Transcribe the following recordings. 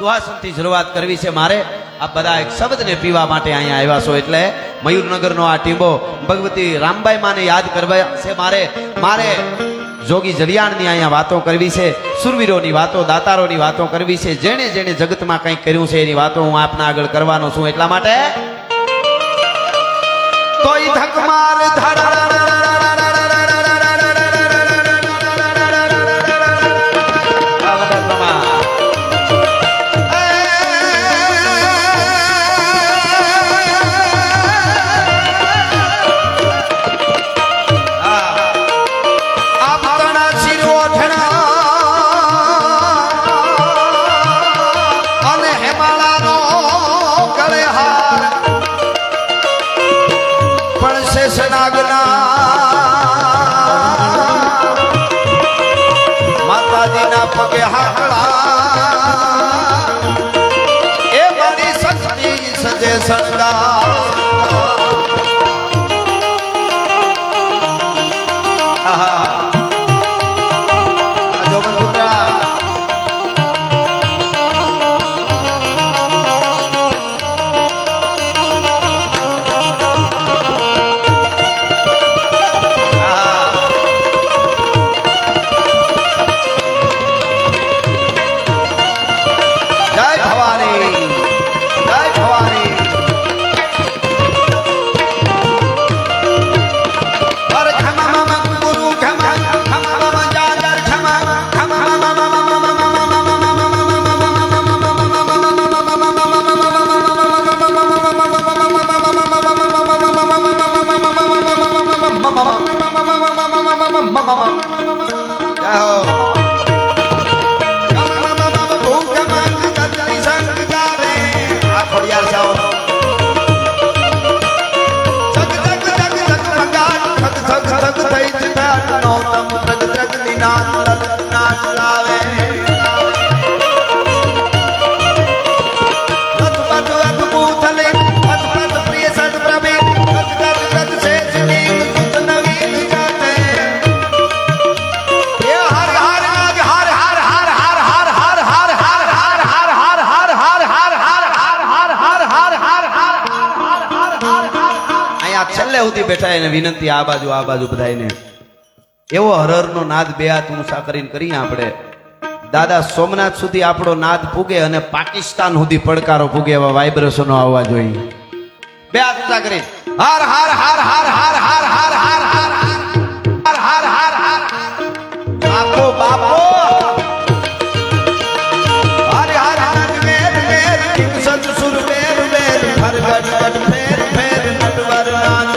દુહાસનથી શરૂઆત કરવી છે મારે આ બધા એક શબ્દને પીવા માટે અહીંયા આવ્યા છો એટલે મયુરનગરનો આ ટીંબો ભગવતી રામબાઈ માને યાદ કરવા છે મારે જોગી જડિયાણની અહીંયા વાતો કરવી છે સુરવીરોની વાતો દાતારોની વાતો કરવી છે જેણે જેણે જગતમાં કંઈક કર્યું છે એની વાતો હું આપના આગળ કરવાનો છું એટલા માટે તોય ધક માર માતાજીના પગે હાકડા એ મારી શક્તિ સજે સંગા બેઠા એને વિનંતી આ બાજુ બધાને એવો હરહરનો નાદ બે હાથ ઊંચા કરીને કરીએ આપણે દાદા સોમનાથ સુધી આપણો નાદ પૂગે અને પાકિસ્તાન સુધી પડકારો પૂગે એવા વાઇબ્રેશનો આવવા જોઈએ બે હાથ ઊંચા કરી હાર હાર હાર હાર હાર હાર હાર હાર હાર હાર હાર હાર હાર બાપો બાપો હાર હાર હાર મેર મેર સત સુર મેર મેર હર ગટ ગટ ફેર ફેર નટવર નાને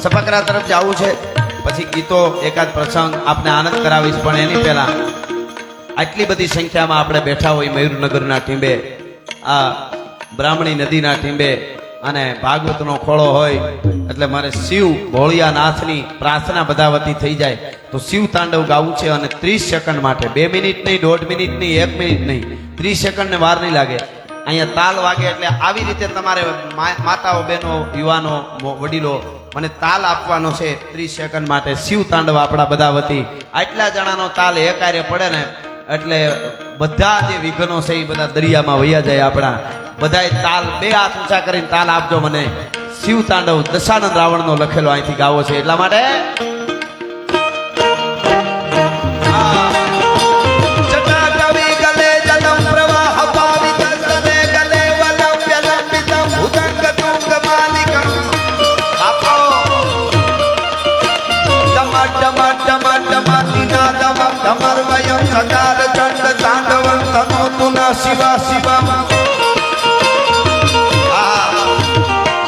સપાકરા તરફ જવું છે, પછી ગીતો એકાદ પ્રસંગ આપને આનંદ કરાવીશ, પણ એની પહેલા આટલી બધી સંખ્યામાં આપણે બેઠા હોય મયુરનગરના ટીંબે, આ બ્રાહ્મણી નદીના ટીંબે, અને ભાગવતનો ખોળો હોય એટલે મારે શિવ ભોળિયાનાથની પ્રાર્થના બધા વતી થઈ જાય તો શિવ તાંડવ ગાવું છે. અને 30 સેકન્ડ માટે, 2 મિનિટ નહીં, 1.5 મિનિટ નહીં, 1 મિનિટ નહીં, 30 સેકન્ડને વાર નહીં લાગે. અહીંયા તાલ વાગે એટલે આવી રીતે તમારે માતાઓ, બહેનો, યુવાનો, વડીલો મને તાલ આપવાનો છે 30 સેકન્ડ માટે. શિવ તાંડવ આપણા બધા વતી આટલા જણાનો તાલ એકારે પડે ને એટલે બધા જે વિઘ્નો છે એ બધા દરિયામાં વયા જાય. આપણા બધાય તાલ 2 હાથ ઊંચા કરીને તાલ આપજો મને. શિવ તાંડવ દશાનંદ રાવણનો લખેલો અહીંથી ગાવો છે એટલા માટે. શિવા શિવા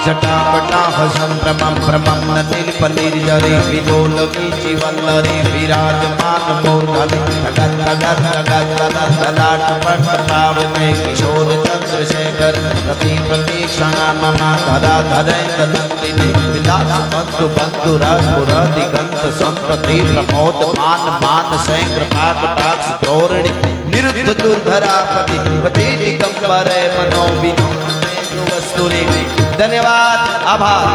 જટાપટા હસમ પ્રમમ પ્રમમ નતિલ પનીર જરી વિલોલવી જીવનરી વિરાજમાન મોરલી તગત તગત તગત લલાટ પ્રતાપ મે કિશોર ચંદ્રશેખર રતિ પ્રતીક્ષણા મમ ધરા ધરે નંદિની વિલાસ બંધુ બંધુ રાજપુર દિગંત સંપ્રતિ પ્રમોદ માન માન સૈંગ્ર પાક પાક્ષ ધોરણી નિરુદ્ધ દુર્ધરાપતિ પતિ દિગંબરે મનો વિનો વસ્તુની. ધન્યવાદ, આભાર.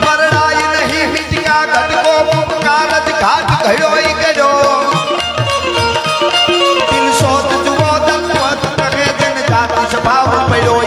મરણાઈ નહીં હિજ્યા ગડકો કારજ ઘાટ ઘડ્યો ગડો દિલ સોત જુઓ દલવત તકે જન જાતિ સ્વભાવ પડ્યો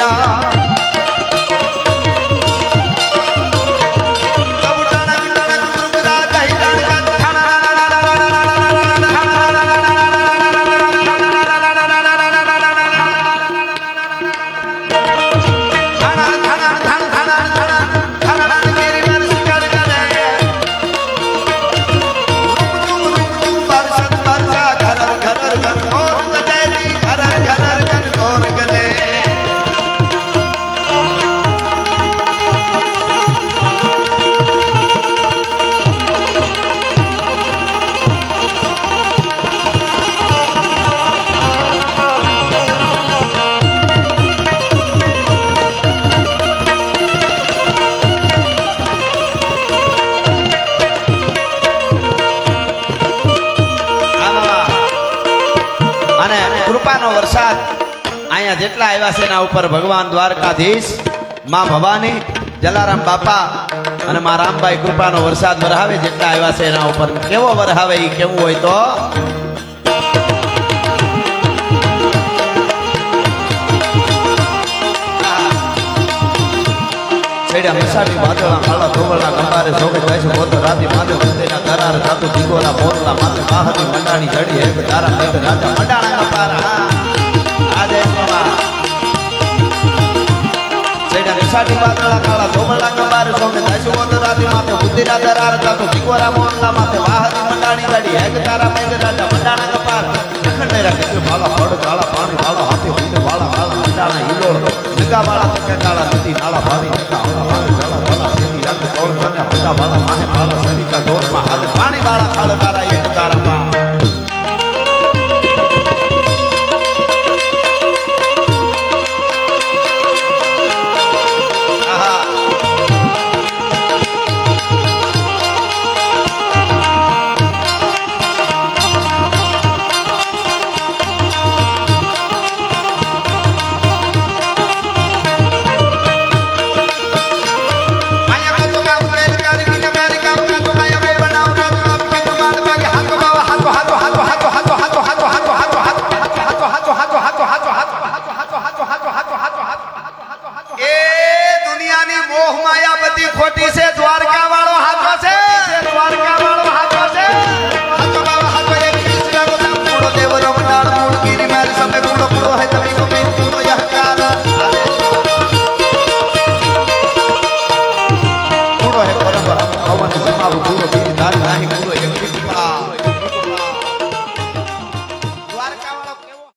જા કૃપાનો વરસાદ અહીંયા જેટલા આવ્યા છે એના ઉપર ભગવાન દ્વારકાધીશ માં ભવાની જલારામ બાપા અને માં રામભાઈ કૃપાનો વરસાદ વરહાવે જેટલા આવ્યા છે એના ઉપર કેવો વરહાવે એ કેવું હોય તો છેડ્યા મસાટી વાદળા કાળા ધોવળના કંબારે જોગે જાય છે બોતો રાતી માધવ મંદિરના કરાર જાતું દીકોરા મોરલા માથે માહતી મંડાણી જડી એક તારા મેઘ રાજા મંડાણા કપારા આ દેશમાં છેડ્યા મસાટી વાદળા કાળા ધોવળના કંબારે જોગે જાય છે બોતો રાતી માથે બુદ્ધિના કરાર જાતું દીકોરા મોરલા માથે માહતી મંડાણી જડી એક તારા મેઘ રાજા મંડાણા કપારા અખંડ રાખે છે ભાલા ફળ કાળા પાણી વાળા હાથી હુંદે વાળા વાળા મંડાણા હિલોળ નગા વાળા તકે કાળા નદી નાળા ભારી નગા પાણી વાળા ખાળ તારા એક તારામાં